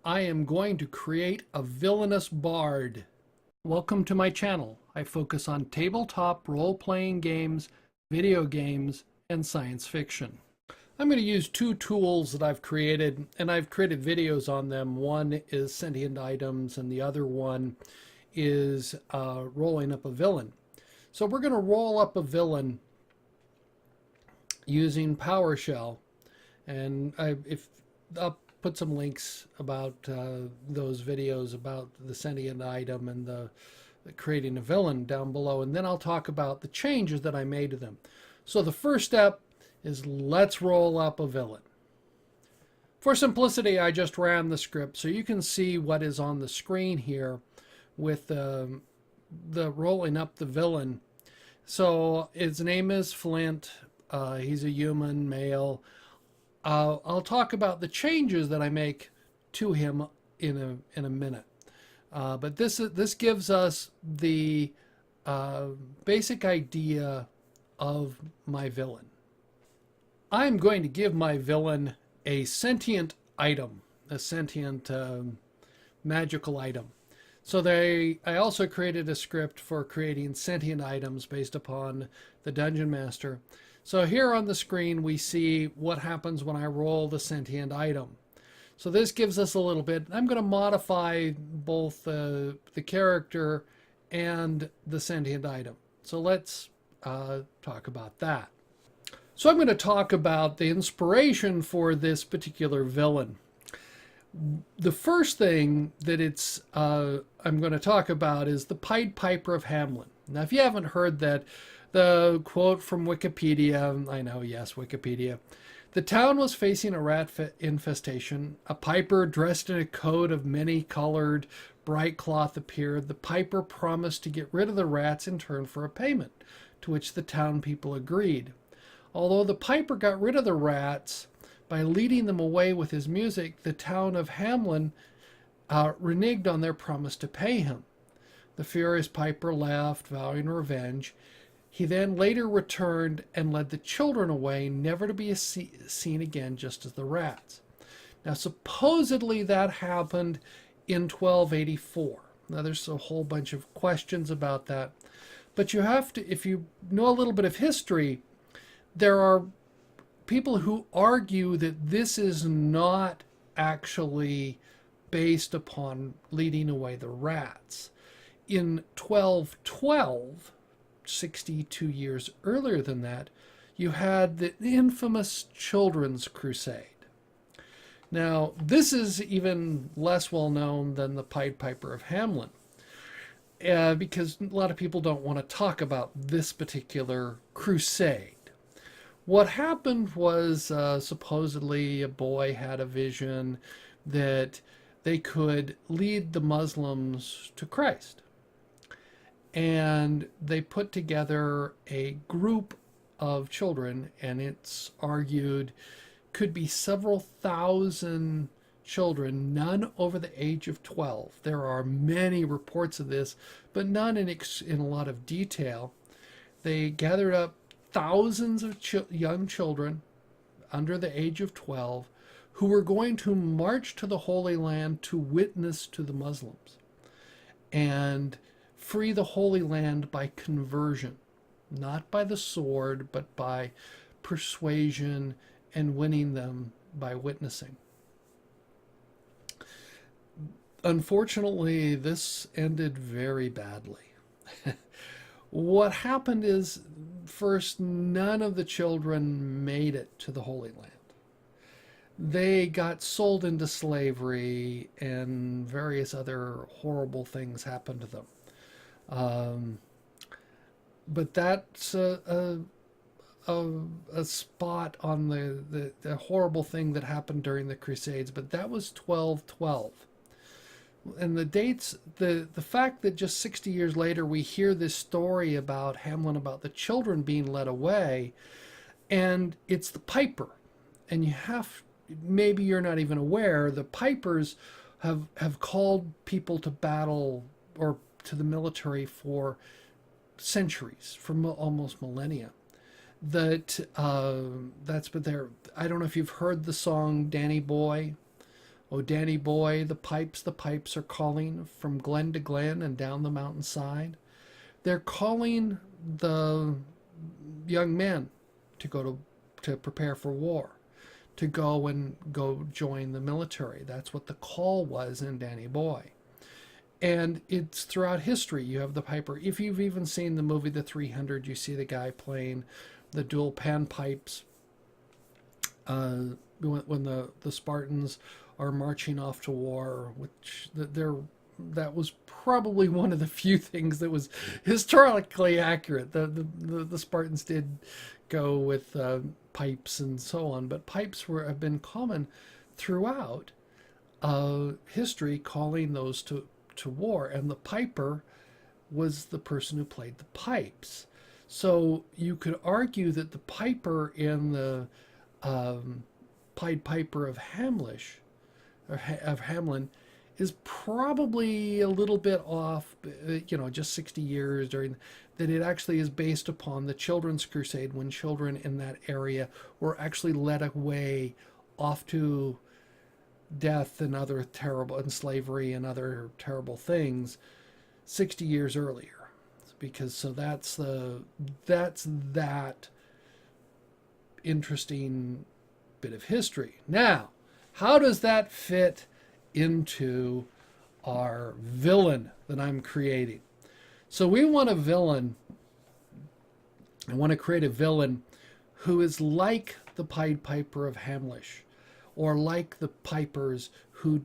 I am going to create a villainous bard. Welcome to my channel. I focus on tabletop role-playing games, video games, and science fiction. I'm going to use two tools that I've created, and I've created videos on them. One is Sentient items, and the other one is rolling up a villain. So we're going to roll up a villain using PowerShell, and I'll put some links about those videos about the Sentient item and the creating a villain down below, and then I'll talk about the changes that I made to them. So the first step is let's roll up a villain. For simplicity, I just ran the script so you can see what is on the screen here with the rolling up the villain. So his name is Flint. He's a human male. I'll talk about the changes that I make to him in a minute. But this gives us the basic idea of my villain. I'm going to give my villain a sentient item, a sentient magical item. So I also created a script for creating sentient items based upon the Dungeon Master. So here on the screen we see what happens when I roll the sentient item. So this gives us a little bit. I'm going to modify both the character and the sentient item. So let's talk about that. So I'm going to talk about the inspiration for this particular villain. The first thing that I'm going to talk about is the Pied Piper of Hamelin. Now, if you haven't heard that, the quote from Wikipedia, I know, yes, Wikipedia. The town was facing a rat infestation. A piper dressed in a coat of many-colored bright cloth appeared. The piper promised to get rid of the rats in turn for a payment, to which the town people agreed. Although the piper got rid of the rats by leading them away with his music, the town of Hamelin reneged on their promise to pay him. The furious piper left, vowing revenge. He then later returned and led the children away, never to be seen again, just as the rats. Now, supposedly that happened in 1284. Now, there's a whole bunch of questions about that. But you have to, if you know a little bit of history, there are people who argue that this is not actually based upon leading away the rats. In 1212, 62 years earlier than that, you had the infamous Children's Crusade. Now, this is even less well known than the Pied Piper of Hamelin, because a lot of people don't want to talk about this particular crusade. What happened was supposedly a boy had a vision that they could lead the Muslims to Christ. And they put together a group of children, and it's argued could be several thousand children, none over the age of 12. There are many reports of this, but none in a lot of detail. They gathered up thousands of young children under the age of 12 who were going to march to the Holy Land to witness to the Muslims and free the Holy Land by conversion, not by the sword, but by persuasion and winning them by witnessing. Unfortunately, this ended very badly. What happened is, first, none of the children made it to the Holy Land. They got sold into slavery, and various other horrible things happened to them. But that's a spot on the horrible thing that happened during the Crusades, but that was 1212. And the dates, the fact that just 60 years later we hear this story about Hamelin, about the children being led away, and it's the piper. And maybe you're not even aware, the pipers have called people to battle or to the military for centuries, for almost millennia. That's been there. I don't know if you've heard the song Danny Boy. Oh, Danny boy, the pipes are calling from glen to glen and down the mountainside. They're calling the young men to to prepare for war, to go join the military. That's what the call was in Danny Boy. And it's throughout history. You have the piper. If you've even seen the movie The 300, you see the guy playing the dual panpipes when the Spartans are marching off to war, which that was probably one of the few things that was historically accurate. The Spartans did go with pipes and so on, but pipes have been common throughout history, calling those to war, and the piper was the person who played the pipes. So you could argue that the piper in the Pied Piper of Hamelin is probably a little bit off, just 60 years during that. It actually is based upon the Children's Crusade, when children in that area were actually led away off to death and other terrible, and slavery and other terrible things 60 years earlier. Because so that's that interesting bit of history. Now, how does that fit into our villain that I'm creating? So we want a villain. I want to create a villain who is like the Pied Piper of Hamelin, or like the pipers who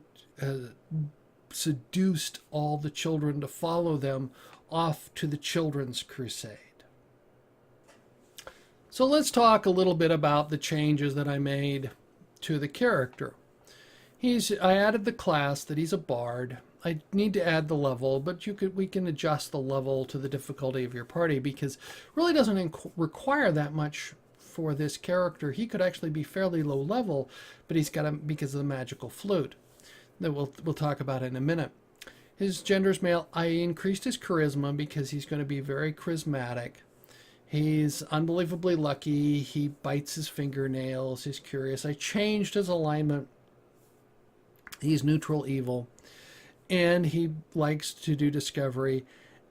seduced all the children to follow them off to the Children's Crusade. So let's talk a little bit about the changes that I made to the character. I added the class that he's a bard. I need to add the level, but we can adjust the level to the difficulty of your party, because it really doesn't require that much for this character. He could actually be fairly low level, but he's got because of the magical flute that we'll talk about in a minute. His gender's male. I increased his charisma because he's going to be very charismatic. He's unbelievably lucky. He bites his fingernails. He's curious. I changed his alignment. He's neutral evil, and he likes to do discovery,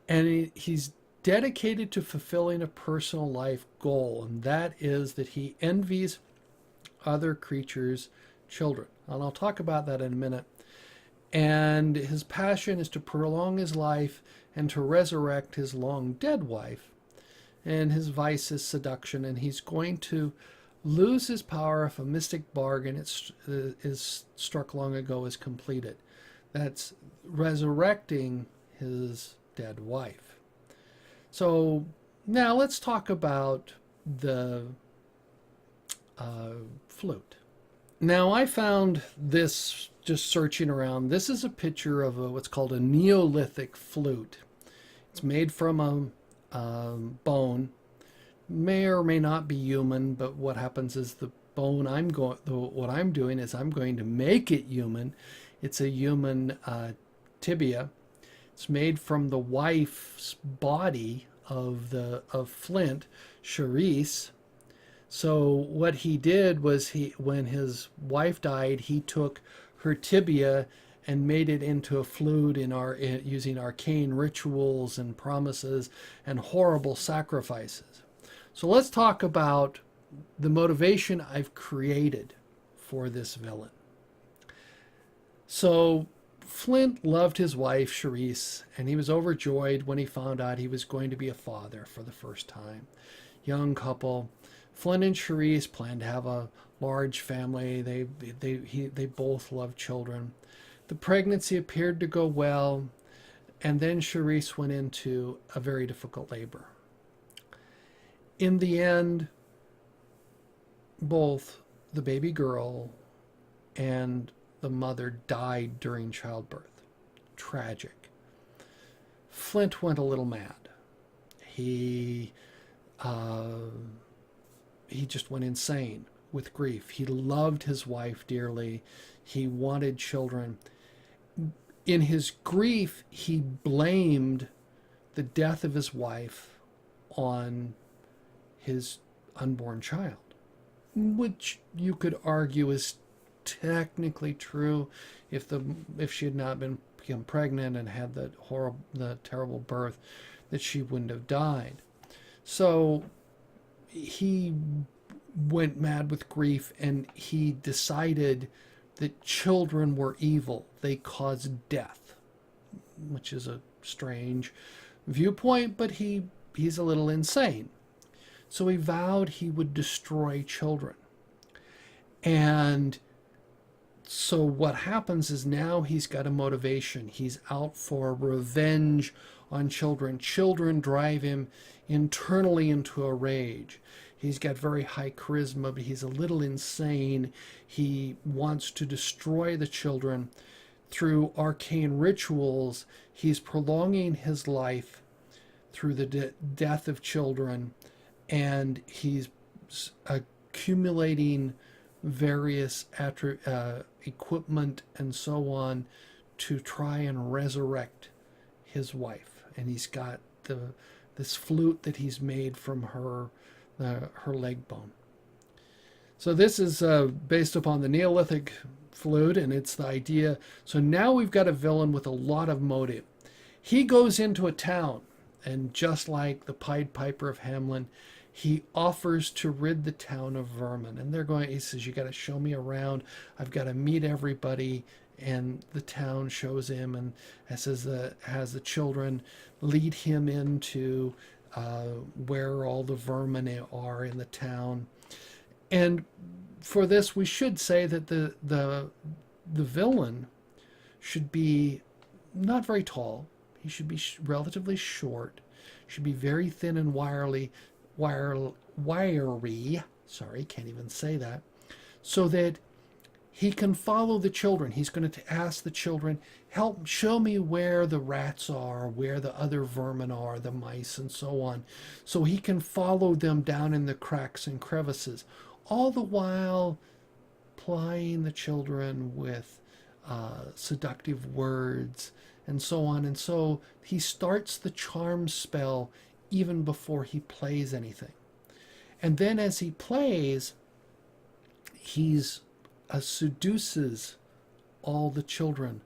and he's dedicated to fulfilling a personal life goal, and that is that he envies other creatures' children. And I'll talk about that in a minute. And his passion is to prolong his life and to resurrect his long dead wife. And his vice is seduction, and he's going to lose his power if a mystic bargain is struck long ago is completed. That's resurrecting his dead wife. So now let's talk about the flute. Now I found this just searching around. This is a picture of what's called a Neolithic flute. It's made from a bone. May or may not be human, but what happens is the bone what I'm doing is I'm going to make it human. It's a human tibia. It's made from the wife's body of Flint, Charisse. So what he did was when his wife died, he took her tibia and made it into a flute using arcane rituals and promises and horrible sacrifices. So let's talk about the motivation I've created for this villain. So Flint loved his wife, Charisse, and he was overjoyed when he found out he was going to be a father for the first time. Young couple. Flint and Charisse planned to have a large family. They both loved children. The pregnancy appeared to go well, and then Charisse went into a very difficult labor. In the end, both the baby girl and the mother died during childbirth. Tragic. Flint went a little mad. He just went insane with grief. He loved his wife dearly. He wanted children. In his grief, he blamed the death of his wife on his unborn child, which you could argue is technically true. If she had not become pregnant and had the terrible birth, that she wouldn't have died. So he went mad with grief, and he decided that children were evil. They caused death, which is a strange viewpoint, but he's a little insane. So he vowed he would destroy children. And so what happens is now he's got a motivation. He's out for revenge on children. Children drive him internally into a rage. He's got very high charisma, but he's a little insane. He wants to destroy the children through arcane rituals. He's prolonging his life through the death of children, and he's accumulating various equipment and so on to try and resurrect his wife. And he's got this flute that he's made from her leg bone. So this is based upon the Neolithic flute, and it's the idea. So now we've got a villain with a lot of motive. He goes into a town, and just like the Pied Piper of Hamelin, he offers to rid the town of vermin. And he says, you got to show me around. I've got to meet everybody. And the town shows him, and has the children lead him into where all the vermin are in the town. And for this, we should say that the villain should be not very tall. He should be relatively short. Should be very thin and wiry. Sorry, can't even say that. So that he can follow the children. He's going to ask the children, show me where the rats are, where the other vermin are, the mice, and so on. So he can follow them down in the cracks and crevices, all the while plying the children with seductive words and so on. And so he starts the charm spell even before he plays anything. And then as he plays, he's seduces all the children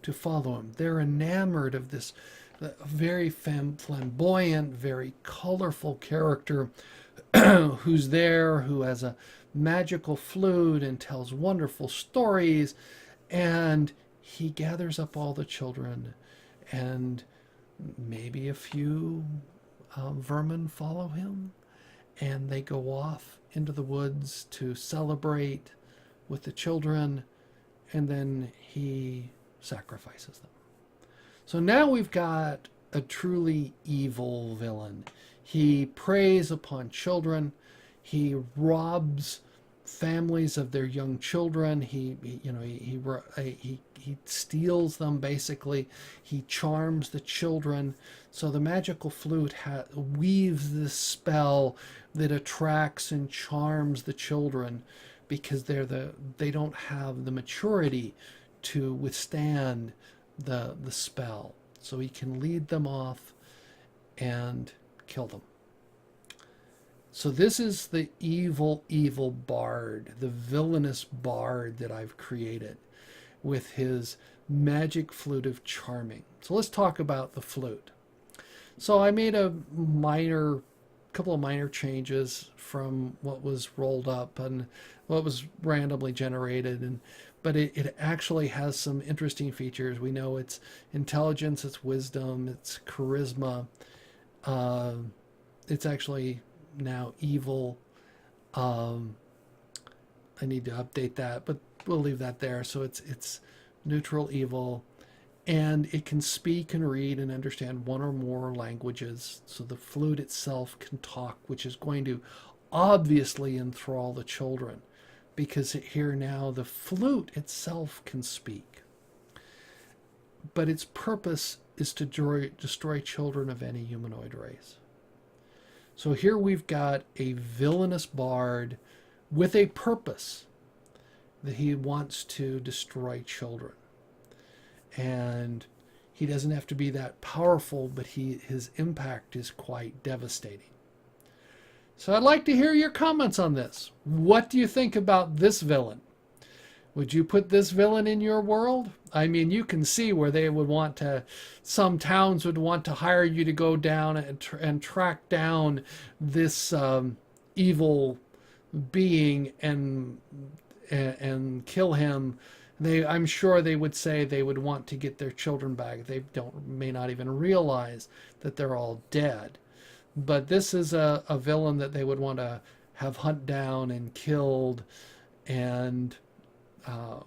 to follow him. They're enamored of this very flamboyant, very colorful character who's there, who has a magical flute and tells wonderful stories. And he gathers up all the children, and maybe a few vermin follow him, and they go off into the woods to celebrate with the children, and then he sacrifices them. So now we've got a truly evil villain. He preys upon children. He robs families of their young children. He steals them, basically. He charms the children. So the magical flute weaves this spell that attracts and charms the children, because they don't have the maturity to withstand the spell. So he can lead them off and kill them. So this is the evil, evil bard, the villainous bard that I've created with his magic flute of charming. So let's talk about the flute. So I made a couple of minor changes from what was rolled up and what was randomly generated, but it actually has some interesting features. We know it's intelligence, it's wisdom, it's charisma. It's actually now evil. I need to update that, but we'll leave that there. So it's neutral evil, and it can speak and read and understand one or more languages. So the flute itself can talk, which is going to obviously enthrall the children, because here now the flute itself can speak. But its purpose is to destroy children of any humanoid race. So here we've got a villainous bard with a purpose, that he wants to destroy children. And he doesn't have to be that powerful, but his impact is quite devastating. So I'd like to hear your comments on this. What do you think about this villain? Would you put this villain in your world? I mean, you can see where they would want to, some towns would want to hire you to go down and track down this evil being and kill him. I'm sure they would say they would want to get their children back. They may not even realize that they're all dead. But this is a villain that they would want to have hunt down and killed. And uh,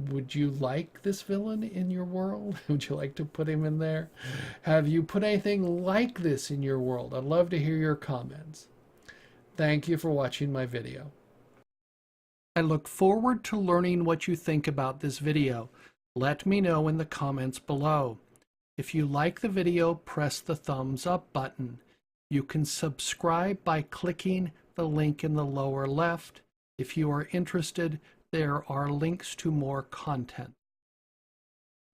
would you like this villain in your world? Would you like to put him in there? Have you put anything like this in your world? I'd love to hear your comments. Thank you for watching my video. I look forward to learning what you think about this video. Let me know in the comments below. If you like the video, press the thumbs up button. You can subscribe by clicking the link in the lower left. If you are interested, there are links to more content.